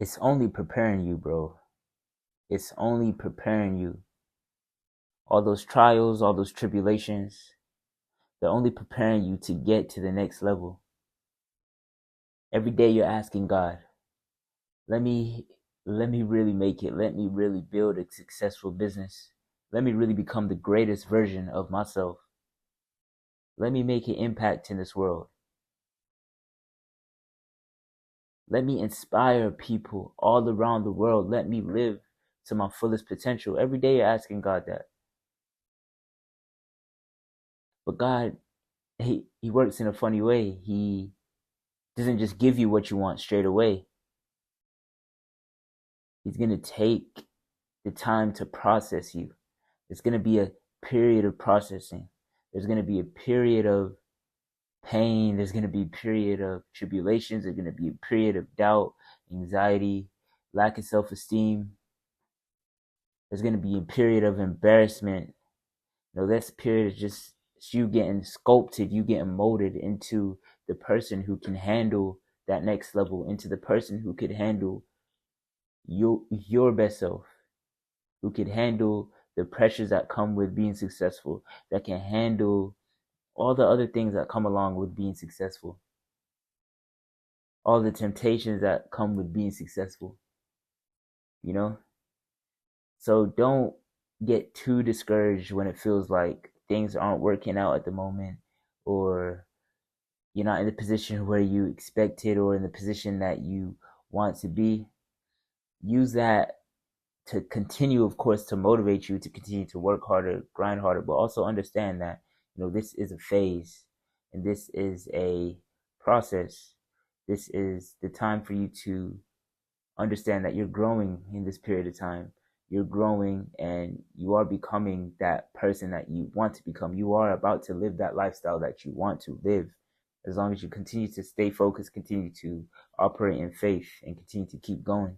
It's only preparing you, bro. It's only preparing you. All those trials, all those tribulations, they're only preparing you to get to the next level. Every day you're asking God, let me let me really make it. Let me really build a successful business. Let me really become the greatest version of myself. Let me make an impact in this world. Let me inspire people all around the world. Let me live to my fullest potential. Every day you're asking God that. But God, he works in a funny way. He doesn't just give you what you want straight away. He's going to take the time to process you. It's going to be a period of processing. There's going to be a period of pain. There's going to be a period of tribulations. There's going to be a period of doubt, anxiety, lack of self-esteem. There's going to be a period of embarrassment. This period is just you getting sculpted, you getting molded into the person who can handle that next level, into the person who could handle your best self, who could handle the pressures that come with being successful, that can handle all the other things that come along with being successful, all the temptations that come with being successful, you know? So don't get too discouraged when it feels like things aren't working out at the moment, or you're not in the position where you expected, or in the position that you want to be. Use that to continue, of course, to motivate you to continue to work harder, grind harder, but also understand that, this is a phase and this is a process. This is the time for you to understand that you're growing in this period of time. You're growing and you are becoming that person that you want to become. You are about to live that lifestyle that you want to live. As long as you continue to stay focused, continue to operate in faith, and continue to keep going.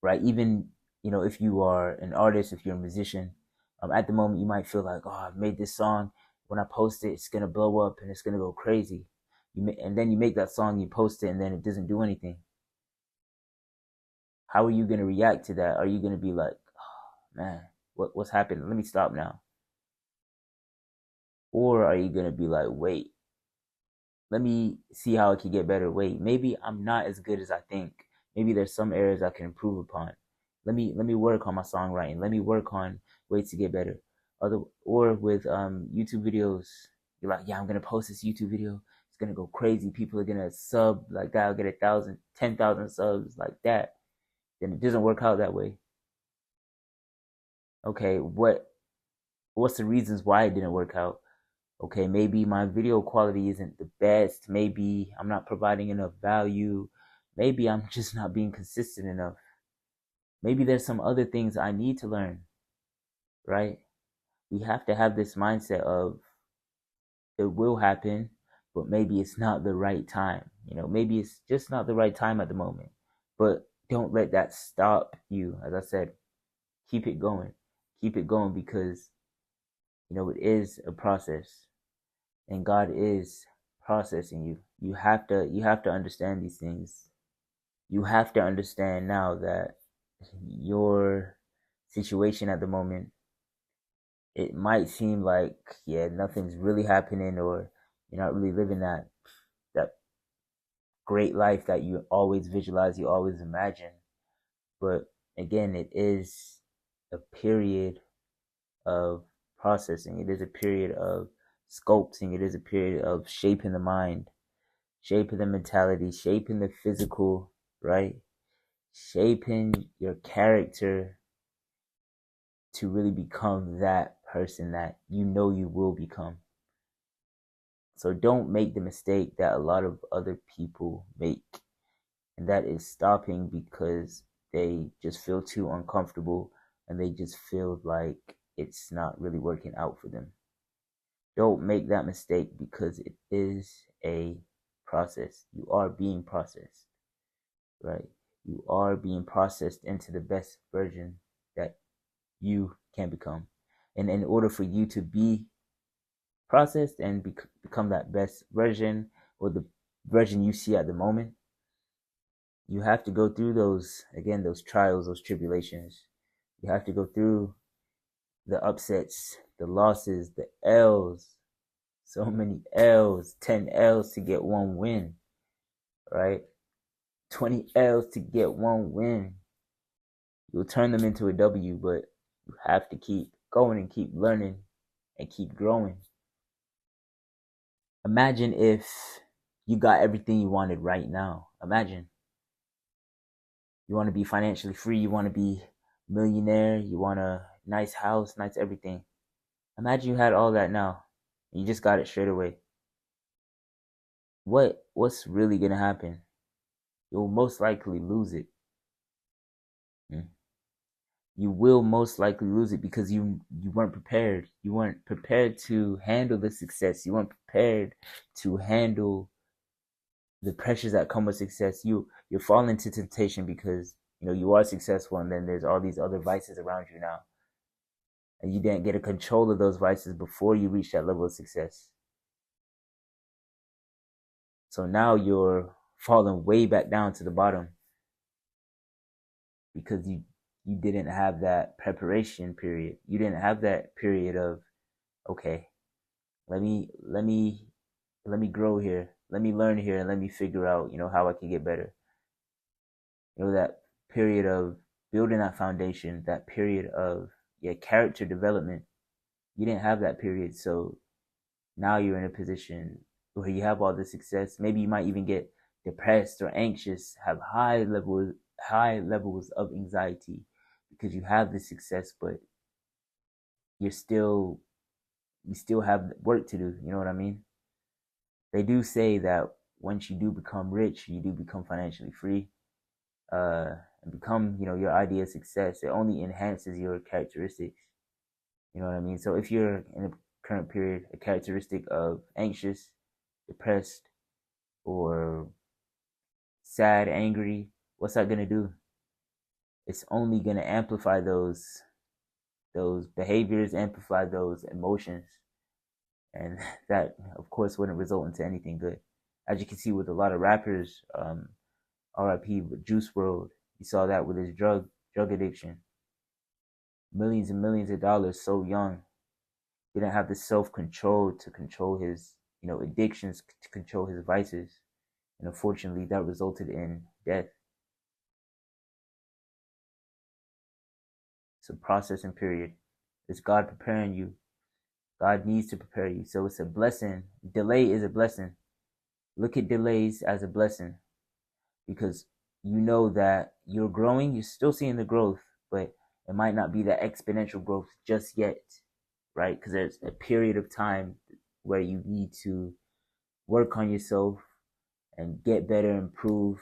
Right? Even, if you are an artist, if you're a musician, at the moment you might feel like, oh, I've made this song. When I post it, it's going to blow up and it's going to go crazy. And then you make that song, you post it, and then it doesn't do anything. How are you going to react to that? Are you going to be like, oh, man, what's happened? Let me stop now. Or are you going to be like, wait, let me see how I can get better. Wait, maybe I'm not as good as I think. Maybe there's some areas I can improve upon. Let me work on my songwriting. Let me work on ways to get better. Or with YouTube videos, you're like, yeah, I'm gonna post this YouTube video. It's gonna go crazy. People are gonna sub like that. I'll get 1,000, 10,000 subs like that. Then it doesn't work out that way. Okay, what's the reasons why it didn't work out? Okay, maybe my video quality isn't the best. Maybe I'm not providing enough value. Maybe I'm just not being consistent enough. Maybe there's some other things I need to learn, right? We have to have this mindset of it will happen, but maybe it's not the right time. Maybe it's just not the right time at the moment. But don't let that stop you. As I said, keep it going. Keep it going because, it is a process. And God is processing you. You have to understand these things. You have to understand now that your situation at the moment, it might seem like, yeah, nothing's really happening, or you're not really living that great life that you always visualize, you always imagine. But again, it is a period of processing. It is a period of sculpting. It is a period of shaping the mind, shaping the mentality, shaping the physical, right? Shaping your character to really become that person that you will become. So don't make the mistake that a lot of other people make, and that is stopping because they just feel too uncomfortable and they just feel like it's not really working out for them. Don't make that mistake because it is a process. You are being processed, right? You are being processed into the best version that you can become. And in order for you to be processed and become that best version, or the version you see at the moment, You have to go through those trials, those tribulations. You have to go through the upsets, the losses, the L's. So many L's, 10 L's to get one win, right? 20 L's to get one win. You'll turn them into a W, but you have to keep going and keep learning and keep growing. Imagine if you got everything you wanted right now. Imagine you want to be financially free, you want to be a millionaire, you want a nice house, nice everything. Imagine you had all that now. And you just got it straight away. What's really gonna happen? You'll most likely lose it. You will most likely lose it because you weren't prepared. You weren't prepared to handle the success. You weren't prepared to handle the pressures that come with success. You're falling into temptation because you are successful, and then there's all these other vices around you now, and you didn't get a control of those vices before you reach that level of success. So now you're falling way back down to the bottom because you didn't have that preparation period. You didn't have that period of, okay, let me grow here. Let me learn here, and let me figure out, how I can get better. That period of building that foundation, that period of character development. You didn't have that period, so now you're in a position where you have all the success. Maybe you might even get depressed or anxious, have high levels of anxiety because you have the success, but you still have work to do. You know what I mean? They do say that once you do become rich, you do become financially free, and become, your idea of success. It only enhances your characteristics. You know what I mean? So if you're in a current period, a characteristic of anxious, depressed, or sad, angry, what's that gonna do? It's only gonna amplify those behaviors, amplify those emotions, and that, of course, wouldn't result into anything good. As you can see with a lot of rappers, R.I.P. with Juice WRLD, you saw that with his drug addiction. Millions and millions of dollars so young. He didn't have the self control to control his, addictions, to control his vices, and unfortunately, that resulted in death. It's a processing period. It's God preparing you. God needs to prepare you. So it's a blessing. Delay is a blessing. Look at delays as a blessing because you know that you're growing. You're still seeing the growth, but it might not be that exponential growth just yet, right? Because there's a period of time where you need to work on yourself and get better, improve,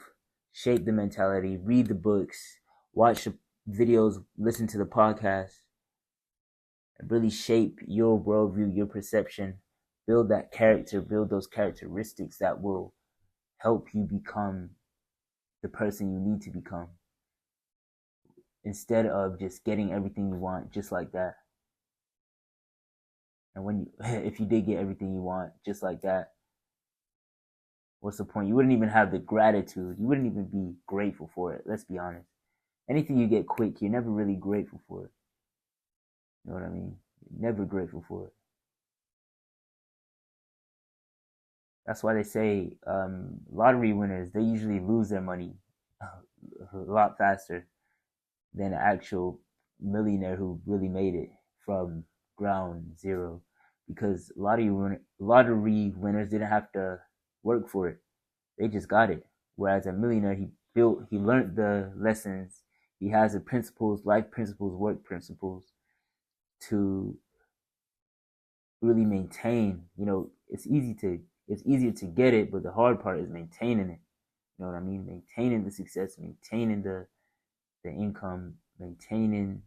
shape the mentality, read the books, watch the videos, listen to the podcast, and really shape your worldview, your perception, build that character, build those characteristics that will help you become the person you need to become, instead of just getting everything you want just like that. And if you did get everything you want just like that, what's the point? You wouldn't even have the gratitude. You wouldn't even be grateful for it. Let's be honest. Anything you get quick, you're never really grateful for it. You know what I mean? You're never grateful for it. That's why they say lottery winners, they usually lose their money a lot faster than an actual millionaire who really made it from ground zero, because lottery winners didn't have to work for it. They just got it. Whereas a millionaire, he learned the lessons. He has the principles, life principles, work principles to really maintain. It's easier to get it, but the hard part is maintaining it. You know what I mean? Maintaining the success, maintaining the income, maintaining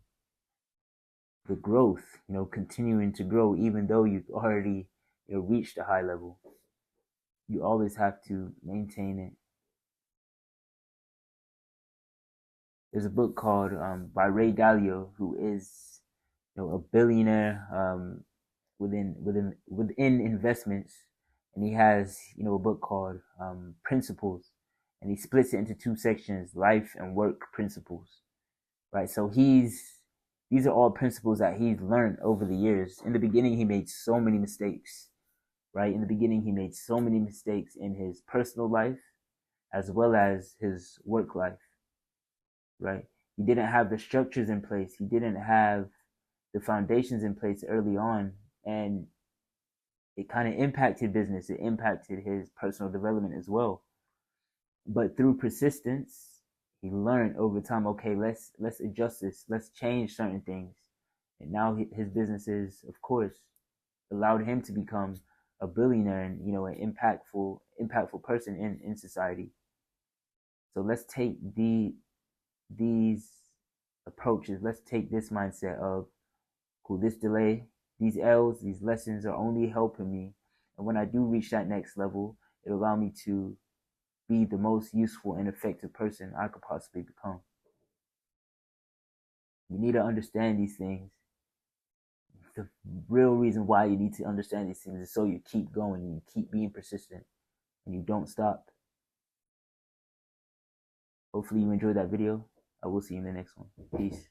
the growth, continuing to grow even though you've already reached a high level. You always have to maintain it. There's a book called by Ray Dalio, who is a billionaire within investments, and he has a book called Principles, and he splits it into two sections: life and work principles. Right. So these are all principles that he's learned over the years. In the beginning, he made so many mistakes. Right. In the beginning, he made so many mistakes in his personal life as well as his work life. Right. He didn't have the structures in place. He didn't have the foundations in place early on, and it kind of impacted business. It impacted his personal development as well. But through persistence, he learned over time. Okay, let's adjust this. Let's change certain things. And now his businesses, of course, allowed him to become a billionaire and an impactful person in society. So let's take these approaches. Let's take this mindset of, cool, this delay, these L's, these lessons are only helping me. And when I do reach that next level, it'll allow me to be the most useful and effective person I could possibly become. You need to understand these things. The real reason why you need to understand these things is so you keep going, you keep being persistent, and you don't stop. Hopefully you enjoyed that video. I will see you in the next one. Peace.